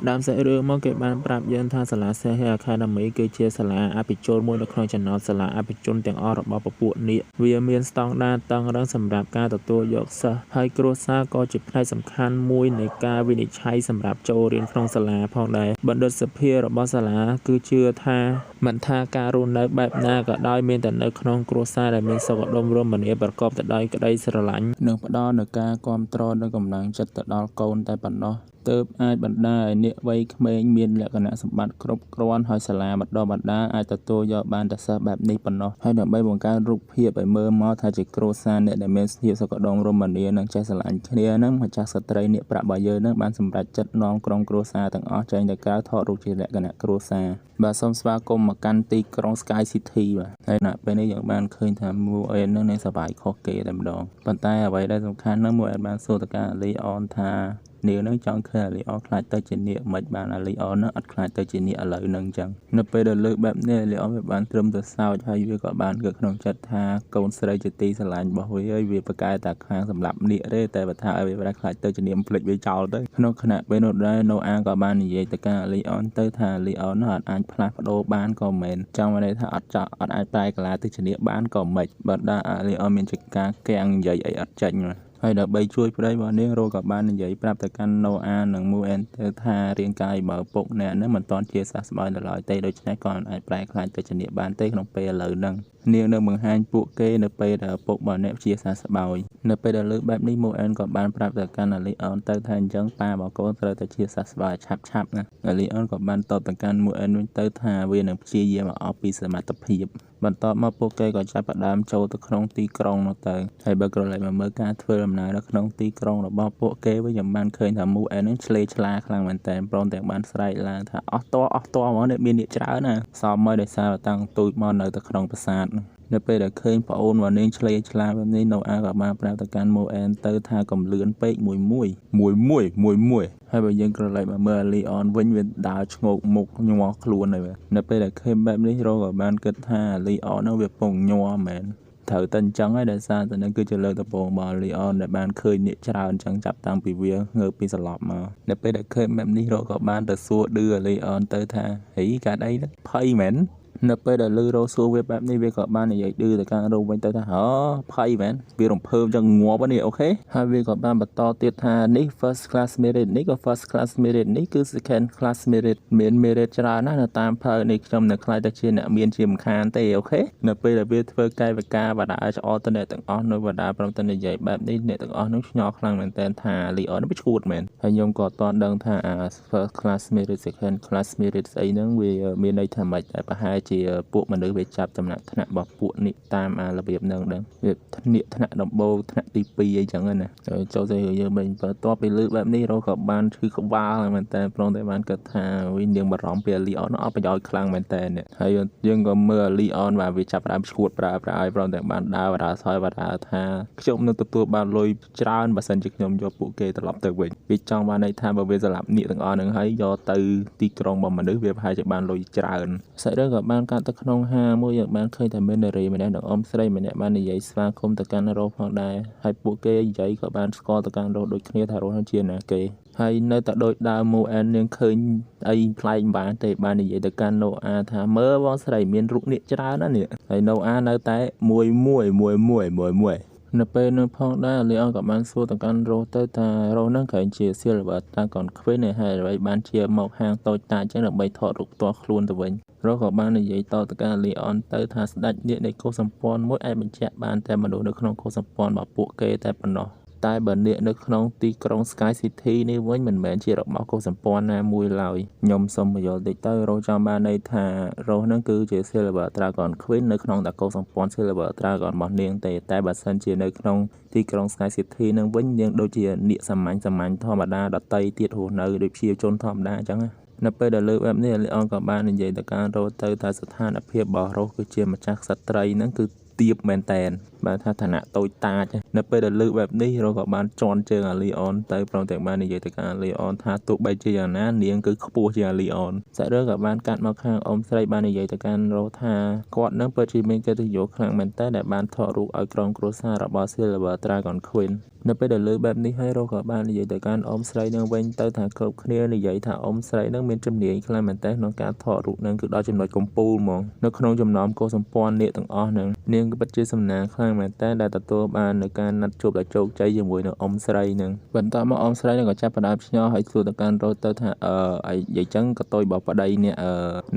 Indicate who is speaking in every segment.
Speaker 1: ដើមសាច់រឿងមកគេបានប្រាប់យើងថាសាលា Sehe Academy គឺជាសាលាអភិជនមួយនៅក្នុងចំណោមសាលាអភិជនទាំងអស់របស់ពពួកនាគវាមានស្តង់ដារតឹងរ៉ឹងសម្រាប់ការទទួលយកសិស្សហើយគ្រួសារក៏ជាផ្នែកសំខាន់មួយនៃការវិនិច្ឆ័យសម្រាប់ចូលរៀនក្នុងសាលាផងដែរបណ្ឌិតសភារបស់សាលាគឺជឿថាមិនថាការរស់នៅបែបណាក៏ដោយមានតែនៅក្នុងគ្រួសារដែលមានសុខដុមរមនាប្រកបទៅដោយក្តីស្រឡាញ់និងផ្ដល់នូវការគាំទ្រនិងកម្លាំងចិត្តទៅដល់កូនតែប៉ុណ្ណោះទើបអាចបណ្ដាលឲ្យអ្នកវ័យក្មេងមានលក្ខណៈសម្បត្តិគ្រប់គ្រាន់ហើយសាលាបណ្ដុះបណ្ដាលអាចទទួលយកបានតែសិស្សបែបនេះប៉ុណ្ណោះហើយដើម្បីបង្កើនរូបភាពឲ្យមើលមកថាជាគ្រួសារអ្នកដែលមានភាពសុខដុមរមនានិងចេះស្រឡាញ់គ្នានឹងម្ចាស់ស្ត្រីអ្នកប្រាក់របស់យើងនឹងបានសម្រេចចិត្តនាំក្រុមគ្រួសារទាំងអស់ចេញទៅក្រៅថតរូបជាលក្ខណៈគ្រួសារបាទសូមស្វាគមន៍មកកាន់ទីក្រុង Sky City បាទហើយនៅពេលនេះយើងបានឃើញថា Moen នឹងនៅសប្បាយខុសគេតែម្ដងប៉ុន្តែអ្វីដែលសំខាន់នោះ Moen បានសួរទៅកាន់ Leon ថានាងនឹងចង់ឃើញ Leon ខ្លាចទៅជានាគមិនបាន Leon នឹងអត់ខ្លាចទៅជានាគឥឡូវនឹងអញ្ចឹងនៅពេលដែលលើកបែបនេះ Leon វាបានត្រឹមទៅសើចហើយវាក៏បានគិតក្នុងចិត្តថាកូនស្រីជាទីស្រឡាញ់របស់វាហើយវាប្រកែកតែខាងសម្រាប់នាគទេតែបើថាឲ្យវាខ្លាចទៅជានាគភ្លេចវាចោលទៅក្នុងខណៈពេលនោះដែរ Noah ក៏បាននិយាយទៅកាន់ Leon ទៅថា Leon នោះអាចផ្លាស់ប្ដូរបានក៏មិនចង់ន័យថាអត់អាចប្រែកាឡាទៅជានាគបានក៏មិនបើថា Leon មានជាការកាំងនិយាយអីអត់ចេញហើយដើម្បីជួយប្តីរបស់នាងរ៉ូក៏បាននិយាយប្រាប់ទៅកាន់ Noah និង Moen ទៅថារាងកាយបើពុកអ្នកនឹងមិនទាន់ជាសះស្បើយនៅឡើយទេដូច្នេះក៏អាចប្រែក្លាយទៅជានាគបានទេក្នុងពេលឥឡូវហ្នឹងនាងនឹងបង្ហាញពួកគេនៅពេលដែលពុករបស់អ្នកជាសះស្បើយនៅពេលដែលលើកបែបនេះ Moen ក៏បានប្រាប់ទៅកាន់ Leon ទៅថាអញ្ចឹងប៉ារបស់កូនត្រូវតែជាសះស្បើយឆាប់ណា Leon ក៏បានតបទៅកាន់ Moen វិញទៅថាវានឹងព្យាយាមអស់ពីសមត្ថភាពបន្ទាប់មកពួកគេក៏ចាប់ផ្ដើមចូលទៅក្នុងទីក្រុងនោះទៅហើយបើក្រឡេកមកមើលការធ្វើដំណើរនៅក្នុងទីក្រុងរបស់ពួកគេវិញខ្ញុំបានឃើញថា Moen នឹងឆ្លេឆ្លាខ្លាំងមែនតើព្រមទាំងបានស្រែកឡើងថាអស់តហ្មងមានអ្នកច្រើនណាសមមកដោយសារតាំងទូចមកនៅទៅក្នុងប្រាសាទនៅពេលដែលឃើញប្អូនរបស់នាងឆ្លេឆ្លាបែបនេះ Noah ក៏បានប្រាប់ទៅកាន់ Moen ទៅថាកំលឿនពេកមួយហើយបើយើងក្រឡេកមកមើល Leon វិញវាដើរឆ្ងោកមុខញ័រខ្លួនហើយនៅពេលដែលឃើញបែបនេះរ៉ូក៏បានគិតថា Leon នោះវាពងញ័រមែនត្រូវតែអញ្ចឹងហើយដោយសារតែនឹងគឺជាលើកដំបូងរបស់ Leon ដែលបានឃើញអ្នកច្រើនអញ្ចឹងចាប់តាំងពីវាងើបពីសន្លប់មកនៅពេលដែលឃើញបែបនេះរ៉ូក៏បានទៅសួរឌឺ Leon ទៅថាហីកាត់អីភ័យមែននៅពេលដែលលឺរ៉ូសួរវាបែបនេះវាក៏បាននិយាយឌឺទៅកាន់រ៉ូវិញទៅថាភ័យមែនវារំភើបចឹងងាប់នេះអូខេហើយវាក៏បានបន្តទៀតថានេះ first class merit នេះក៏ first class merit នេះគឺ second class merit មាន merit ច្រើនណាស់នៅតាមផ្លូវនេះខ្ញុំនៅខ្លាចទៅជាអ្នកមានជាមិនខានទេអូខេនៅពេលដែលវាធ្វើកាយវិការបដាឆ្អល់ទៅអ្នកទាំងអស់នៅបដាព្រមតែនិយាយបែបនេះអ្នកទាំងអស់នឹងឆ្ងល់ខ្លាំងមែនតើថា Leon នេះវាឈួតមែនហើយខ្ញុំក៏អត់ទាន់ដឹងថា first class merit second class merit ស្អីហ្នឹងវាមានន័យថាម៉េចតែប្រហែលជាពួកមនុស្សវាចាប់ចំណាក់ថ្នាក់របស់ពួកនេះតាមរបៀបហ្នឹងដឹងវាថ្នាក់ដំបូងថ្នាក់ទី2អីចឹងណាចូលទៅយើងវិញបន្ទាប់ពីលើកបែបនេះរ៉ូក៏បានឈឺក្បាលមែនតើព្រមតែបានគិតថាវិញនាងបារម្ភពី Leon អត់ប្រយោជន៍ខ្លាំងមែនតើហើយយើងក៏មើល Leon បាទវាចាប់ផ្ដើមឈួតប្រើឲ្យព្រមតែបានដើរសោយថាខ្ញុំនឹងទទួលបានលុយច្រើនបើសិនជាខ្ញុំយកពួកគេត្រឡប់ទៅវិញវាចង់បានន័យថាបើវាសម្លាប់នាគទាំងអស់ហ្នឹងហើយយកទៅទីក្រុងរបស់មនុស្សវាប្រហែលជាបានលុយច្រើនសាច់រឿងក៏បានកាត់ទៅក្នុងហាមួយយើងបានឃើញថាមាននារីម្នាក់និងអ៊ំស្រីម្នាក់បាននិយាយស្វាគមន៍ទៅកាន់រ៉ូផងដែរហើយពួកគេនិយាយក៏បានស្គាល់ទៅកាន់រ៉ូដូចគ្នាថារ៉ូនឹងជាណាគេហើយនៅតែដូចដើម Moen នាងឃើញអីប្លែកមិនបានទេបាននិយាយទៅកាន់ Noah ថាមើលបងស្រីមានរូបនាគច្រើនណាស់នេះហើយ Noah នៅតែមួយនៅពេលនោះផងដែរ Leon ក៏បានសួរទៅកាន់រ៉ូទៅថារ៉ូនឹងក្រែងជា Silver Dragon Queen ហើយអ្វីបានជាមកហាងតូចតាចចឹងដើម្បីថតរូបផ្ទាល់ខ្លួនទៅវិញរ៉ូក៏បាននិយាយតទៅកាន់ Leon ទៅថាស្ដេចនាគនៃកុសសម្ព័ន្ធមួយអាចបញ្ជាក់បានតែមនុស្សនៅក្នុងកុសសម្ព័ន្ធរបស់ពួកគេតែប៉ុណ្ណោះតែបើនាគនៅក្នុងទីក្រុង Sky City នេះវិញមិនមែនជារបស់កុសសម្ព័ន្ធណាមួយឡើយខ្ញុំសូមបញ្យល់តិចទៅរ៉ូចង់បានន័យថារ៉ូនឹងគឺជា Silver Dragon Queen នៅក្នុងតែកុសសម្ព័ន្ធ Silver Dragon របស់នាងទេតែបើសិនជានៅក្នុងទីក្រុង Sky City នឹងវិញនាងដូចជានាគសាមញ្ញធម្មតាដតីទៀតរស់នៅដូចជាជនធម្មតាអញ្ចឹងនៅពេលដែលលើកបែបនេះ Leon ក៏បាននិយាយទៅកាន់រ៉ូទៅថាស្ថានភាពរបស់រ៉ូគឺជាម្ចាស់ក្សត្រីហ្នឹងគឺទាបមែនតែន បានថាឋានៈតូចតាចនៅពេលដែលលើកបែបនេះរកក៏បានជន់ជើងអាលីអនទៅព្រមទាំងបាននិយាយទៅកាន់អាលីអនថាទោះបីជាយ៉ាងណានាងគឺខ្ពស់ជាងអាលីអនសាច់រឿងក៏បានកាត់មកខាងអ៊ំស្រីបាននិយាយទៅកាន់រោថាគាត់នឹងពិតជាមានកិត្តិយសខ្លាំងមែនតើដែលបានថតរូបឲ្យក្រុមគ្រួសាររបស់ Silver Dragon Queen នៅពេលដែលលើបែបនេះហើយរកក៏បាននិយាយទៅកាន់អ៊ំស្រីនឹងវិញទៅថាគ្រប់គ្នានិយាយថាអ៊ំស្រីនឹងមានជំនាញខ្លាំងមែនតើក្នុងការថតរូបនឹងគឺដល់ចំណុចកំពូលហ្មងនៅក្នុងចំណោមកុសសម្ព័ន្ធនាគទាំងអស់នឹងនាងក៏ពិតជាសំណាងខ្លាំងមែនតើដែលទទួលបាននៅការណាត់ជួបដ៏ជោគជ័យជាមួយនឹងអ៊ំស្រីនឹងបន្ទាប់មកអ៊ំស្រីនឹងក៏ចាប់ផ្ដើមឆ្ងល់ហើយសួរទៅកាន់រកទៅថាអីនិយាយចឹងក៏តុយរបស់ប្តីនេះ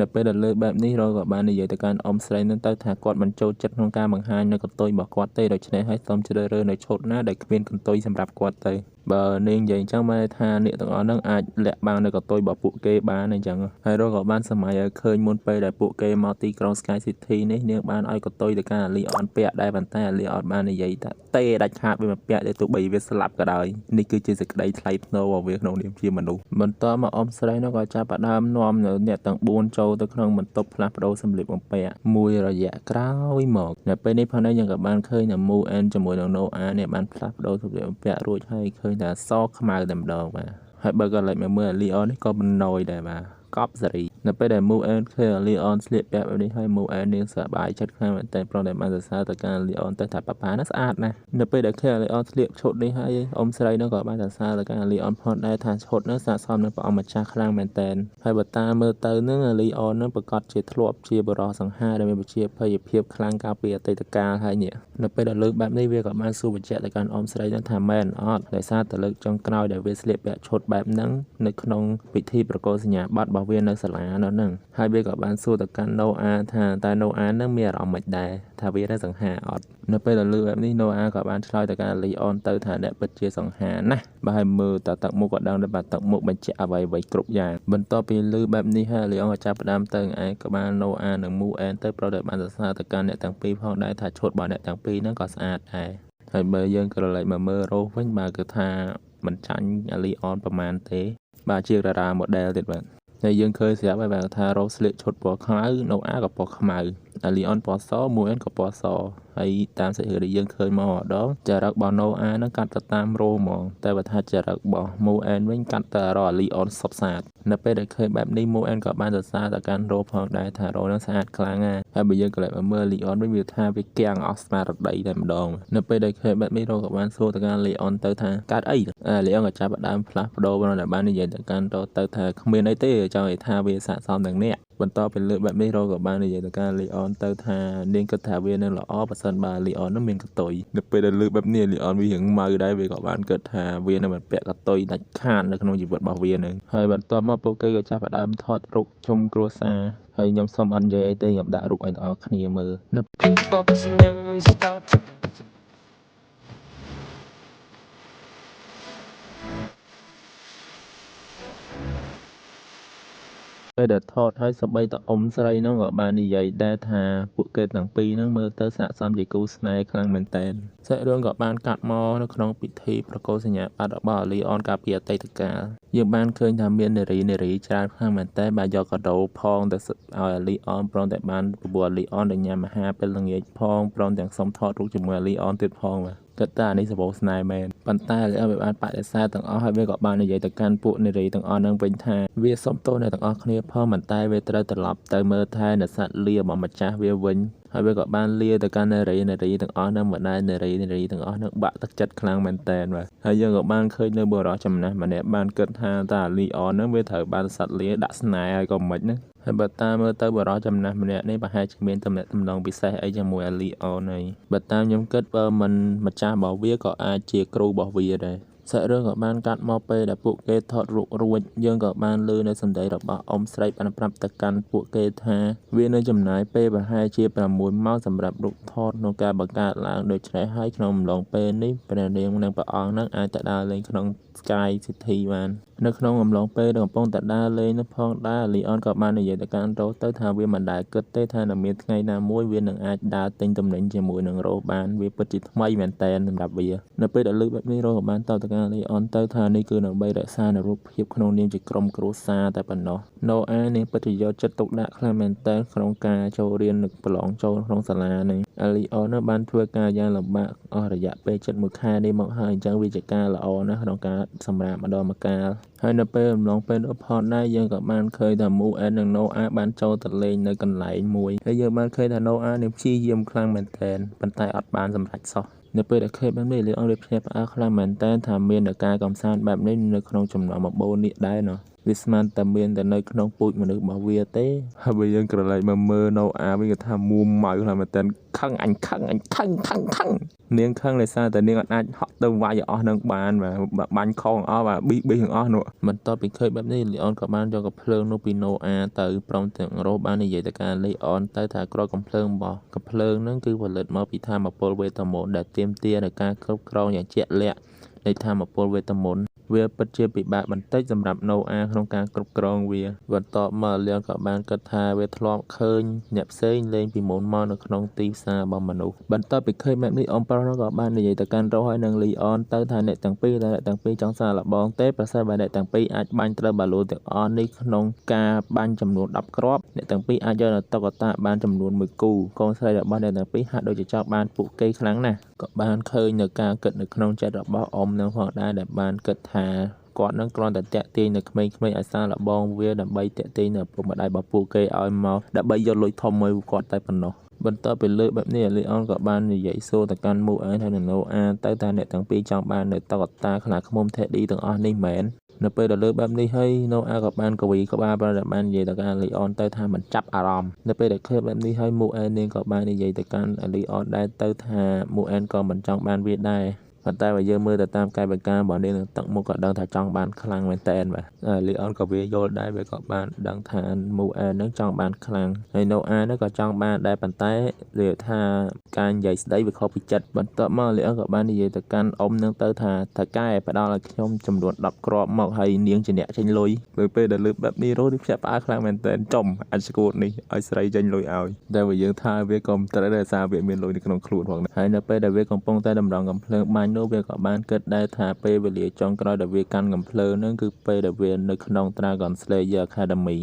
Speaker 1: នៅពេលដែលលើបែបនេះរកក៏បាននិយាយទៅកាន់អ៊ំស្រីនឹងទៅថាគាត់មិនចូលចិត្តក្នុងការបង្ហាញនៅកន្ទុយរបស់គាត់ទេដូច្នេះហើយសូមជ្រើសរើសនៅឈុតណាដែលគ្មានកន្ទុយសម្រាប់គាត់ទៅបើនាងនិយាយអញ្ចឹងមកថាអ្នកទាំងអស់ហ្នឹងអាចលាក់បាំងនៅកន្ទុយរបស់ពួកគេបានអញ្ចឹងហើយរកក៏បានសម័យឲ្យឃើញមុនពេលដែលពួកគេមកទីក្រុង Sky City នេះនាងបានឲ្យកន្ទុយទៅកាន់អាលីអនពាក់ដែរប៉ុន្តែអាលីអនបាននិយាយថាទេដាច់ខាតវាមកពាក់ទេទោះបីវាស្លាប់ក៏ដោយនេះគឺជាសេចក្តីថ្លៃថ្នូររបស់វាក្នុងនាមជាមនុស្សបន្ទាប់មកអ៊ំស្រីនោះក៏ចាប់ផ្ដើមនាំអ្នកទាំង4ចូលទៅក្នុងបន្ទប់ផ្លាស់ប្ដូរសម្លៀកបំពាក់មួយរយៈក្រោយមកនៅពេលនេះផងដែរយើងក៏បានឃើញថាមូអែនជាមួយនឹងណូអានេះបានផ្លាស់ប្ដូរសម្លៀកបំពាក់រួចហើយឃើញថាសខ្មៅតែម្ដងបាទហើយបើក៏លេចមកមើលអាលីអននេះក៏មិនណយដែរបាទកប់សេរីនៅពេលដែល Move and ឃើញអាលីអនស្លៀកពាក់បែបនេះហើយ Move and នាងសប្បាយចិត្តខ្លាំងមែនទែនព្រោះតែបានសរសើរទៅកាន់អាលីអនទៅថាប៉ាប៉ានោះស្អាតណាស់នៅពេលដែលឃើញអាលីអនស្លៀកឈុតនេះហើយអ៊ំស្រីនោះក៏បានសរសើរទៅកាន់អាលីអនផងដែរថាឈុតនោះស័ក្តិសមនឹងព្រះអង្គម្ចាស់ខ្លាំងមែនទែនហើយបើតាមមើលទៅនឹងអាលីអននឹងប្រកាសជាធ្លាប់ជាបរិសសង្ហាដែលមានវិជ្ជាភ័យភាពខ្លាំងកាលពីអតីតកាលហើយនេះនៅពេលដែលលើកបែបនេះវាក៏បានសួរបញ្ជាក់ទៅកាន់អ៊ំស្រីនឹងថាមែនអត់ដោយសារតែលើកចុងក្រោយដែលវាស្លៀកពាក់ឈុតបែបហ្នឹងនៅក្នុងពិធីប្រកាសសញ្ញាបត្ររបស់វានៅសាលានោះហ្នឹងហើយវាក៏បានសួរទៅកាន់ណូអាថាតើណូអានឹងមានអារម្មណ៍មិនដែរថាវានឹងសង្ហាអត់នៅពេលដែលលើបែបនេះណូអាក៏បានឆ្លើយទៅកាន់លីអនទៅថាអ្នកពិតជាសង្ហាណាស់បើឲ្យមើលតើទឹកមុខក៏ដឹងដែរបាទទឹកមុខបញ្ជាក់អ្វីៗគ្រប់យ៉ាងបន្ទាប់ពីលើបែបនេះហើយលីអនក៏ចាប់ផ្ដើមទៅឯក្បាលណូអានិងមូអែនទៅប្រដៅបានសរសើរទៅកាន់អ្នកទាំងពីរផងដែរថាឈុតរបស់អ្នកទាំងពីរហ្នឹងក៏ស្អាតដែរហើយបើយើងក៏លេចមកមើលរ៉ូវិញបាទគឺថាមិនចាញ់អាលីអនប្រហែលទេបាទជាតារា model ទៀតបាទហើយយើងឃើញស្រាប់ហើយបាទថារ៉ូស្លៀកឈុតពណ៌ខ្មៅណូអាក៏ពណ៌ខ្មៅអាលីអនពណ៌សមូអែនក៏ពណ៌សហើយតាមសាច់រឿងដែលយើងឃើញមកម្ដងចរិតរបស់ណូអានឹងកាត់ទៅតាមរ៉ូហ្មងតែបើថាចរិតរបស់មូអែនវិញកាត់ទៅរកអាលីអនសុបសាទនៅពេលដែលឃើញបែបនេះមូអែនក៏បានសរសើរទៅកាន់រ៉ូផងដែរថារ៉ូនឹងស្អាតខ្លាំងណាស់ហើយបើយើងក៏មកមើលលីអនវិញវាថាវាគាំងអស់ស្មារតីតែម្ដងនៅពេលដែលឃើញបែបនេះរ៉ូក៏បានសួរទៅកាន់លីអនទៅថាកើតអីលីអនក៏ចាប់ផ្ដើមផ្លាស់ប្ដូរបាននិយាយទៅកាន់រ៉ូទៅថាគ្មានអីទេចង់ឲ្យថាវាស័ក្តិសមនឹងអ្នកបន្ទាប់ពីលើកបែបនេះរ៉ូក៏បាននិយាយទៅកាន់លីអនទៅថានាងគិតថាវានឹងល្អបើសិនបើលីអននឹងមានកន្ទុយនៅពេលដែលលើកបែបនេះលីអនវារៀងម៉ៅដែរវាក៏បានគិតថាវានឹងមិនពាក់កន្ទុយដាច់ខាតនៅក្នុងជីវិតរបស់វានឹងហើយបន្ទាប់មកពួកគេក៏ចាប់ផ្ដើមថតរូបជុំគ្រួសារហើយខ្ញុំសូមអត់និយាយអីទេខ្ញុំដាក់រូបឲ្យអ្នកនរគ្នាមើលនៅពេលដែលថតហើយសម្បីតអ៊ំស្រីនោះក៏បាននិយាយដែរថាពួកគេទាំងពីរហ្នឹងមើលទៅស័ក្តិសមជាគូស្នេហ៍ខ្លាំងមែនតើសាច់រឿងក៏បានកាត់មកនៅក្នុងពិធីប្រកាសសញ្ញាបត្ររបស់អាលីអនកាលពីអតីតកាលយើងបានឃើញថាមាននារីច្រើនខ្លាំងមែនតើបានយកកាដូផងទៅឲ្យអាលីអនព្រមតែបានពពោះអាលីអនទៅញ៉ាំអាហារពេលល្ងាចផងព្រមទាំងសុំថតរូបជាមួយអាលីអនទៀតផងបាទគិតថានេះសបោស្នេហ៍មែនប៉ុន្តែអាលីអនវាបានបដិសេធទាំងអស់ហើយវាក៏បាននិយាយទៅកាន់ពួកនារីទាំងអស់នឹងវិញថាវាសុំទោសអ្នកទាំងអស់គ្នាផងប៉ុន្តែវាត្រូវត្រឡប់ទៅមើលថែនៅសត្វលារបស់ម្ចាស់វាវិញហើយវាក៏បានលាទៅកាន់នារីទាំងអស់នឹងម្ដាយនារីទាំងអស់នឹងបាក់ទឹកចិត្តខ្លាំងមែនតើបាទហើយយើងក៏បានឃើញនៅបុរសចំណាស់ម្នាក់បានគិតថាតាអាលីអននឹងវាត្រូវបានសត្វលាដាក់ស្នេហ៍ឲ្យក៏មិនណាហើយបើតាមមើលទៅបរិសចំណាស់ម្នាក់នេះប្រហែលជាមានទំនាក់ទំនងពិសេសអីជាមួយអាលីអនហើយបើតាមខ្ញុំគិតបើមិនម្ចាស់របស់វាក៏អាចជាគ្រូរបស់វាដែរសាច់រឿងក៏បានកាត់មកពេលដែលពួកគេថតរូបរួចយើងក៏បានឮនៅសម្ដីរបស់អ៊ំស្រីបានប្រាប់ទៅកាន់ពួកគេថាវានៅចំណាយពេលប្រហែលជា6ម៉ោងសម្រាប់រូបថតក្នុងការបង្កើតឡើងដូច្នេះហើយក្នុងអំឡុងពេលនេះព្រះនាងនិងព្រះអង្គនឹងអាចទៅដើរលេងក្នុង Sky City បាននៅក្នុងអំឡុងពេលដែលកំពុងតែដើរលេងនោះផងដែរលីអនក៏បាននិយាយទៅកាន់រ៉ូសទៅថាវាមិនដែលគិតទេថានឹងមានថ្ងៃណាមួយវានឹងអាចដើរទិញទំនិញជាមួយនឹងរ៉ូសបានវាពិតជាថ្មីមែនតើសម្រាប់វានៅពេលដែលលើកបែបនេះរ៉ូសក៏បានតបទៅកាន់លីអនទៅថានេះគឺដើម្បីរក្សានូវរូបភាពក្នុងនាមជាក្រុមគ្រួសារតែប៉ុណ្ណោះណូអានាងពិតជាយកចិត្តទុកដាក់ខ្លាំងមែនតើក្នុងការចូលរៀននិងប្រឡងចូលក្នុងសាលានេះលីអនបានធ្វើការយ៉ាងលំបាកអស់រយៈពេលជិត1ខែនេះមកហើយអញ្ចឹងវាជាការល្អណាស់ក្នុងការសម្រាប់ម្ដងម្កាលហើយនៅពេលអំឡុងពេលនោះផងដែរយើងក៏បានឃើញថាមូអែននិងណូអាបានចូលទៅលេងនៅកន្លែងមួយហើយយើងបានឃើញថាណូអានឹងព្យាយាមខ្លាំងមែនទែនប៉ុន្តែអត់បានសម្រេចសោះនៅពេលដែលឃើញបែបនេះលីអនវាភ្ញាក់ផ្អើលខ្លាំងមែនទែនថាមានការកំសាន្តបែបនេះនៅក្នុងចំណោមបបោនេះដែរណោះវាស្មានតែមានតែនៅក្នុងពូជមនុស្សរបស់វាទេហើយបើយើងក្រឡេកមកមើលណូអាវិញក៏ថាមួម៉ៅខ្លាំងមែនទែនខឹងអញខឹងនាងខឹងដោយសារតែនាងអាចហក់ទៅវាយអស់នឹងបានបាទបាញ់ខងអស់បាទប៊ីទាំងអស់នោះបន្ទាប់ពីឃើញបែបនេះលីអនក៏បានយកកំភ្លើងនោះពីណូអាទៅព្រមទាំងរ៉ូសបាននិយាយទៅកាន់លីអនទៅថាគ្រាប់កំភ្លើងរបស់កំភ្លើងហ្នឹងគឺផលិតមកពីថាមពលវេទមន្តដែលទាមទារនូវការគ្រប់គ្រងយ៉ាងជាក់លាក់នៃថាមពលវេទមន្តវាពិតជាពិបាកបន្តិចសម្រាប់ណូអាក្នុងការគ្រប់គ្រងវាបន្ទាប់មកលៀនក៏បានគិតថាវាធ្លាប់ឃើញអ្នកផ្សេងលេងពីមុនមកនៅក្នុងទីផ្សាររបស់មនុស្សបន្ទាប់ពីឃើញបែបនេះអ៊ំប្រុសនោះក៏បាននិយាយទៅកាន់រ៉ូសហើយនិងលីអនទៅថាអ្នកទាំងពីរចង់សាកល្បងទេប្រសិនបើអ្នកទាំងពីរអាចបាញ់ត្រូវបាល់លូនទាំងអស់នេះក្នុងការបាញ់ចំនួន10គ្រាប់អ្នកទាំងពីរអាចយកនៅតុក្កតាបានចំនួន1គូកូនស្រីរបស់អ្នកទាំងពីរហាក់ដូចជាចង់បានពួកគេខ្លាំងណាស់ក៏បានឃើញនៅការគិតនៅក្នុងចិត្តរបស់អ៊ំនឹងផងដែរដែលបានគិតថាគាត់នឹងគ្រាន់តែតាក់ទាញនៅក្មេងៗឲ្យសាឡបងវាដើម្បីតាក់ទាញនៅឪពុកម្ដាយរបស់ពួកគេឲ្យមកដើម្បីយកលុយធំមួយគាត់តែប៉ុណ្ណោះបន្ទាប់ពីលើកបែបនេះលីអនក៏បាននិយាយសួរទៅកាន់មូអែនហើយនិងណូអាទៅថាអ្នកទាំងពីរចង់បាននៅតុក្កតាខ្លាឃ្មុំថេឌីទាំងអស់នេះមែននៅពេលដែលលើកបែបនេះហើយណូអាក៏បានកវីក្បាលប្រដែលបាននិយាយទៅកាន់លីអនទៅថាមិនចាប់អារម្មណ៍នៅពេលដែលឃើញបែបនេះហើយមូអែននាងក៏បាននិយាយទៅកាន់លីអនដែរទៅថាមូអែនក៏មិនចង់បានវាដែរប៉ុន្តែបើយើងមើលទៅតាមកាយវិការរបស់នាងនឹងទឹកមុខក៏ដឹងថាចង់បានខ្លាំងមែនតើបាទលីអនក៏វាយល់ដែរវាក៏បានដឹងថាមូអែននឹងចង់បានខ្លាំងហើយណូអានឹងក៏ចង់បានដែរប៉ុន្តែវាថាការនិយាយស្ដីវាខុសពីចិត្តបន្ទាប់មកលីអនក៏បាននិយាយទៅកាន់អ៊ំនឹងទៅថាថៅកែផ្ដល់ឲ្យខ្ញុំចំនួន10គ្រាប់មកហើយនាងជាអ្នកចេញលុយពេលដែលលើកបែបនេះរ៉ូនេះភ្ញាក់ផ្អើលខ្លាំងមែនតើចំអាចស្គួតនេះឲ្យស្រីចេញលុយឲ្យតែបើយើងថាវាក៏ត្រូវដែរសារវាមានលុយនៅក្នុងខ្លួនផងហើយនៅពេលដែលវាកំពុងតែតម្រង់កំភ្លើងបាញ់នោះវាក៏បានគិតដែរថាពេលវេលាចុងក្រោយដែលវាកាន់កំភ្លើងហ្នឹងគឺពេលដែលវានៅក្នុង Dragon Slayer Academy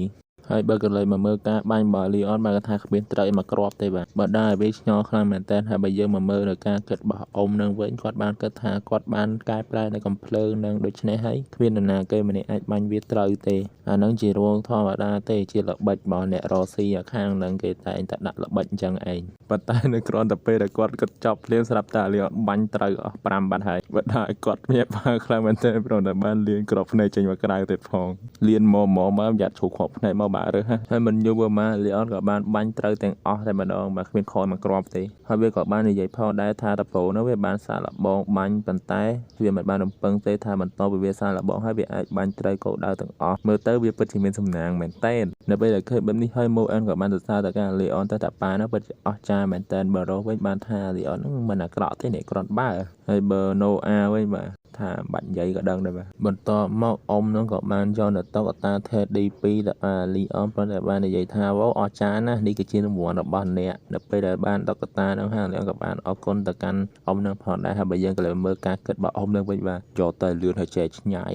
Speaker 1: ហើយបើក៏លេចមកមើលការបាញ់របស់ Leon បានថាគ្មានត្រូវមកគ្រាប់ទេបាទបើដែរវាឆ្ងល់ខ្លាំងមែនតើហើយបើយើងមកមើលនៅការគិតរបស់អ៊ំនឹងវិញគាត់បានគិតថាគាត់បានកែប្រែនៅកំភ្លើងនឹងដូច្នេះហើយគ្មាននរណាគេម្នាក់អាចបាញ់វាត្រូវទេអានឹងជារឿងធម្មតាទេជាល្បិចរបស់អ្នករ៉ូស៊ីខាងនឹងគេតែងតែដាក់ល្បិចអញ្ចឹងឯងប៉ុន្តែនៅគ្រាន់តែពេលដែលគាត់គិតចប់ភ្លាមស្រាប់តែ Leon បាញ់ត្រូវអស់5បាត់ហើយបើដែរគាត់ភ្ញាក់ផ្អើលខ្លាំងមែនតើព្រោះតែបានលៀនក្របភ្នែកចេញមកក្រៅទៀតផងលៀនមកយ៉ាត់ឈូគ្រាប់ភ្នែកមកបាក់រើសហើយមិនយូរប៉ុន្មានលីអនក៏បានបាញ់ត្រូវទាំងអស់តែម្ដងបើគ្មានខនមកគ្រាប់ទេហើយវាក៏បាននិយាយផងដែរថាតប្រូនោះវាបានសាកល្បងបាញ់ប៉ុន្តែវាមិនបានរំពឹងទេថាបន្តពីវាសាកល្បងហើយវាអាចបាញ់ត្រូវគោលដៅទាំងអស់មើលទៅវាពិតជាមានសំណាងមែនតើនៅពេលដែលឃើញបែបនេះហើយម៉ូអែនក៏បានសរសើរទៅកាន់លីអនទៅថាប៉ានោះពិតជាអស្ចារ្យមែនតើបើរស់វិញបានថាលីអននឹងមិនអាក្រក់ទេអ្នកគ្រាន់បើហើយបើណូអាវិញបាទថាបាច់និយាយក៏ដឹងដែរបាទបន្ទាប់មកអ៊ំនឹងក៏បានយកនៅតុក្កតា Teddy 2ដល់លីអនប៉ុន្តែបាននិយាយថាវ៉ូអស្ចារ្យណាស់នេះគឺជារង្វាន់របស់អ្នកនៅពេលដែលបានតុក្កតានឹងហើយលីអនក៏បានអរគុណទៅកាន់អ៊ំនឹងផងដែរហើយបើយើងក៏លើមើលការគិតរបស់អ៊ំនឹងវិញបាទយកទៅលឿនហើយចែកឆ្ងាយ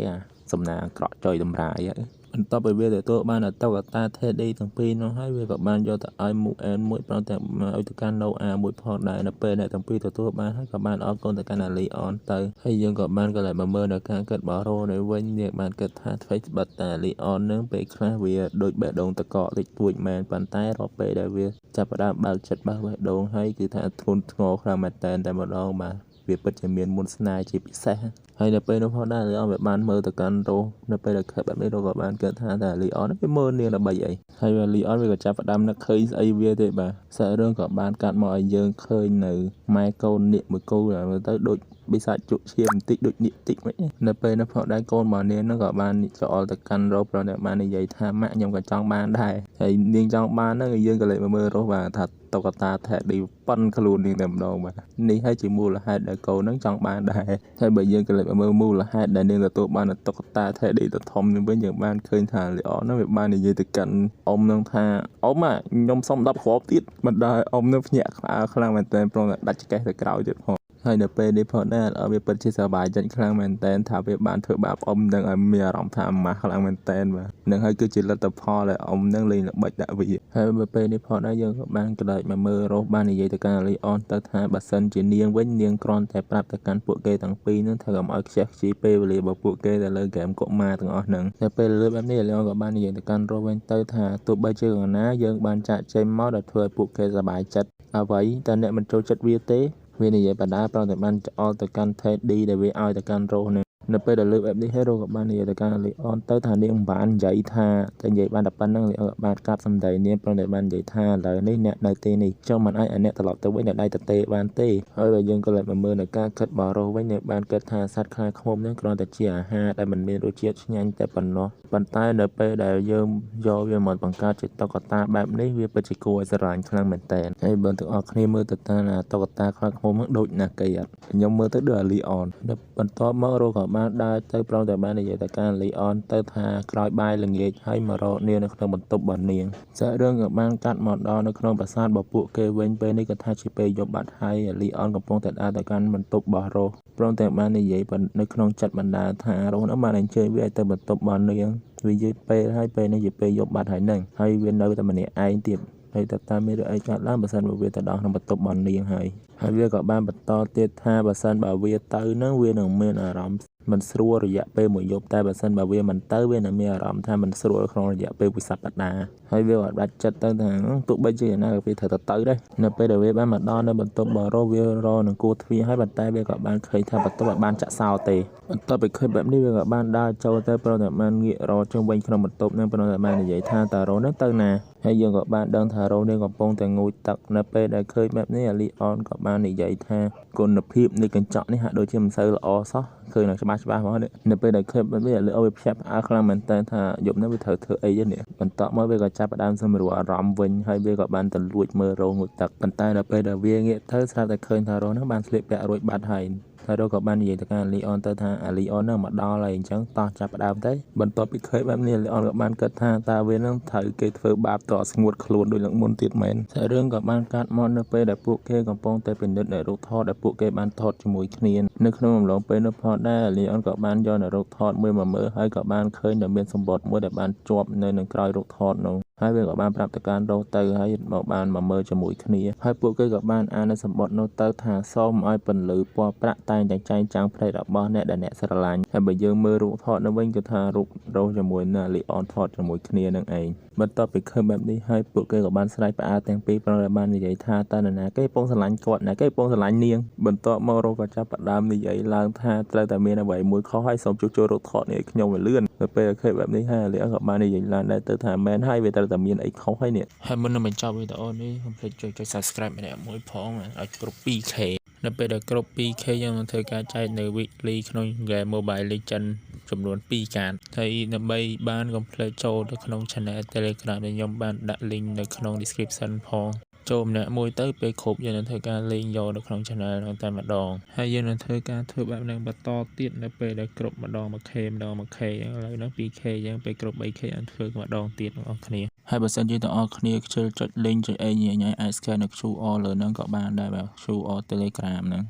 Speaker 1: សំណាងអាក្រក់ចុយតម្រាយបន្ទាប់ពីវាទទួលបានតុក្កតា Teddy ទាំងពីរនោះហើយវាក៏បានយកទៅឲ្យមូអែនមួយព្រមទាំងឲ្យទៅកាន់ណូអាមួយផងដែរនៅពេលអ្នកទាំងពីរទទួលបានហើយក៏បានអរគុណទៅកាន់លីអនទៅហើយយើងក៏បានក៏lạiមកមើលនៅការគិតរបស់រ៉ូនេះវិញយើងបានគិតថាអ្វីត្បិតតែលីអននឹងពេលខ្លះវាដូចបេះដូងតកកតិចតួចមែនប៉ុន្តែរាល់ពេលដែលវាចាប់ផ្ដើមបើកចិត្តបោះបេះដូងហើយគឺថាធ្ងន់ធ្ងរខ្លាំងមែនតើតែម្ដងបាទវាពិតជាមានមុនស្នេហ៍ជាពិសេសហើយនៅពេលនោះផងដែរលីអនវាបានមើលទៅកាន់រ៉ូនៅពេលដែលឃើញបែបនេះរ៉ូក៏បានគិតថាតែលីអនវាមើលនាងដើម្បីអីហើយលីអនវាក៏ចាប់ផ្ដើមនឹកឃើញស្អីវាទេបាទសាររឿងក៏បានកាត់មកឲ្យយើងឃើញនៅម៉ែកូននាគមួយគូមើលទៅដូច bị sạch chuột chiêm tích đôi nhị tích vậy nè pe nó phọ đai con mà nên nó gọi ban cho từ căn rô rồi nè ban này vậy tha mạng nhom cả trong ban đài thì niên trong ban nó người dân cái lệ mà mơ rô và thật tàu ta thể đi phân cái luôn đi nằm đâu mà ní hay chỉ mua là hai đại cầu nó trong ban đài hay bây giờ cái lệ mà mơ mua là hai đại nên là tụi ban là tàu ta thể đi tàu thom nhưng với những ban khơi thả liệu nó việc ban này vậy từ căn ông nông tha ông mà nhom xong đắp khó tiết mà đời ông nó nhẹ khá là mình tên pro là đặt cái từ cào chứ thôi hay là pe đi phở nè ở bên chia sẻ bài chân khá là mình tên thả về bạn thử bạp ông đang ở mìa rộng tham mà khá là mình tên mà nên hay cứ chỉ là tập pho là ông đang lên là bạch đại vị hay bên pe đi phở nè giờ các bạn cái đợi mà mơ rô ban này vậy từ cái Leon tới thả bà sân chỉ niên với niên con tại bạp từ căn bộ kê thằng pi nó theo gặp ở check chỉ pe về bảo bộ kê là lời game cọ ma thằng ở nâng tại pe lưỡi bên này Leon các bạn này vậy từ căn rô bên tới thả tụi bây giờ còn ná giờ bạn chạy chơi mót là thuê bộ kê ra bài chặt à vậy ta nè mình trâu chất vi tế vì này vậy bà đã bao giờ bạn cho từ căn thế đi để về ai từ căn rô này nó bây giờ lựa em đi hết rồi các bạn này từ căn Leon tới thằng niệm bạn dạy tha tại vậy bạn đập bạn năng lượng bạn cáp xâm đầy niệm bao giờ bạn dạy tha lời này nè nơi tê này cho mình ai nè lọt tới với nè đây tê bạn tê hơi bây giờ có lại mà mưa là ca kết bỏ rô với nè bạn kết tha sát khai không nên còn tại chia ha tại mình miền đôi chia nhanh tại phần nó bàn tay nè bây giờ do về một bằng ca chỉ tao có ta bạn đấy về bây chỉ cô sẽ làm khả năng mình tèn hay bên từ ở khi mưa từ ta là tao có ta không mất đội là kỳ nhóm mưa tới đưa Leon bên to mất rồi các bạn đã tới pro tại bạn này vậy tại can Leon tới tha còi bay là nghề hay mà rồi nên nó không một tục bản niên sẽ đương các bạn cắt một đo nó không bả sát bỏ bộ kê bên bên này cái tha chỉ pe do bạn hay Leonกับphong tại đa tại can mình tục bỏ rồi pro tại bạn này vậy bên nó không chặt bạn đa tha rồi nó mà anh chơi với tại mình tục bản niên vì dưới pe hay pe này pe do bạn hay nè hay bên nơi tại mình này ai tiệm hay tại ta mới được ai chặt lá bả sân bảo vệ tại đó nó một tục bản niên hay việc các bạn bật to tiết tha bả sân bảo vệ tới nó viên ở bên ở rộng mình xua rồi dạ pe một dọc tay bả sân bảo vệ mình tới bên ở bên ở rộng tha mình xua không rồi dạ pe bị sạch đà hay việc các bạn chặt tới thằng tụ bây giờ nó vì thời tới đây nó pe đầu về bạn mặt đo nó bật tục bảo rô về rô nó cua phi hay bật tay việc các bạn khơi tha bật tục bạn chặt sao tề tôi bị khơi bạn đi việc các bạn đa châu tới pro để bạn nghĩa rô trong bên không bật tục nên pro để bạn để dạy tha tà rô nó tới nè hay giờ các bạn đang thả rô nên gặp phong tại ngồi tặc nó pe đã khơi bạn này là Leon các bạn để dạy tha còn nộp hiệp này cần chọn này hạ đôi chim sơ là o sót khơi nào cho ba hóa đấy nộp pe đã khơi bạn bây giờ lựa ôi chép khăn mình tên thà dùng nó với thở ấy chứ nè mình tọt mới bây giờ chắp đam xong rồi rõm vinh hay bây các bạn từng lùi mơ rô ngồi tặc bàn tay nộp pe đã viên nghĩa thấy sao tại khơi thả rô nó bạn slip đã rồi bạn hay thay đổi các bạn gì từ cái Leon tới tha Leon nó mà đo là chẳng to chập đam thế bên tôi bị khơi bạn này Leon các bạn kết tha ta với nó thử cái phơi bạp tỏ ngột luôn đôi lượng môn tiết men sẽ riêng các bạn cắt món nó pe để buộc kê còn phong tớiเป็นđể rút thọt để buộc kê bạn thọt cho mũi kia nước không lỏng pe nó thọtได้Leon các bạn do là rút thọt mới mà mớiให้các bạn khơi để bên sông bọt mới để bạn chọp nơiនឹងក្រោយរកថតនោះហើយវាក៏បានប្រាប់ទៅការរោទៅហើយមកបានមកមើលជាមួយគ្នាហើយពួកគេក៏បានអានសម្បត្តិនោះទៅថាសូមឲ្យពន្លឺពណ៌ប្រាក់តែងតែចែងចាំងផ្នែករបស់អ្នកដែលអ្នកស្រឡាញ់ហើយបើយើងមើលរូបថតនោះវិញគឺថារូបរោជាមួយនឹងLeonថតជាមួយគ្នានឹងឯងបន្ទាប់ពីឃើញបែបនេះហើយពួកគេក៏បានស្រែកផ្អើលទាំងពីរប្រហែលបាននិយាយថាតើនរណាគេពងស្រឡាញ់គាត់ណាគេពងស្រឡាញ់នាងបន្ទាប់មករោក៏ចាប់ផ្ដើមនិយាយឡើងថាត្រូវតែមានអ្វីមួយខុសហើយសូមជួសជុលរូបថតនេះឲ្យខ្ញុំឲ្យលឿនទៅពេលឃើញបែបនេះហើយLeonក៏បាននិយាយឡើងដែរទៅថាមែនហើយវាត្រូវតែមានអីខុសហើយនេះហើយមុននឹងបញ្ចប់វីដេអូនេះកុំភ្លេចចុច Subscribe ម្នាក់មួយផងឲ្យគ្រប់ 2K នៅពេលដែលគ្រប់ 2K យើងនឹងធ្វើការចែកនៅ weekly ក្នុង game Mobile Legends ចំនួន2កាតហើយដើម្បីបានកុំភ្លេចចូលទៅក្នុង Channel Telegram ដែលខ្ញុំបានដាក់ link នៅក្នុង description ផងចូលម្នាក់មួយទៅពេលគ្រប់យើងនឹងធ្វើការលេងយកនៅក្នុង channel ហ្នឹងតែម្ដងហើយយើងនឹងធ្វើការធ្វើបែបហ្នឹងបន្តទៀតនៅពេលដែលគ្រប់ម្ដង 1K ម្ដង 1K ឥឡូវហ្នឹង 2K យើងពេលគ្រប់ 3K អត់ធ្វើម្ដងទៀតបងប្អូនគ្នាហើយបើសិនជាទាំងអស់គ្នាខ្ជិលចុច link ចុចអីញ៉ៃអាច scan នៅ QR លើហ្នឹងក៏បានដែរបាទ QR Telegram ហ្នឹង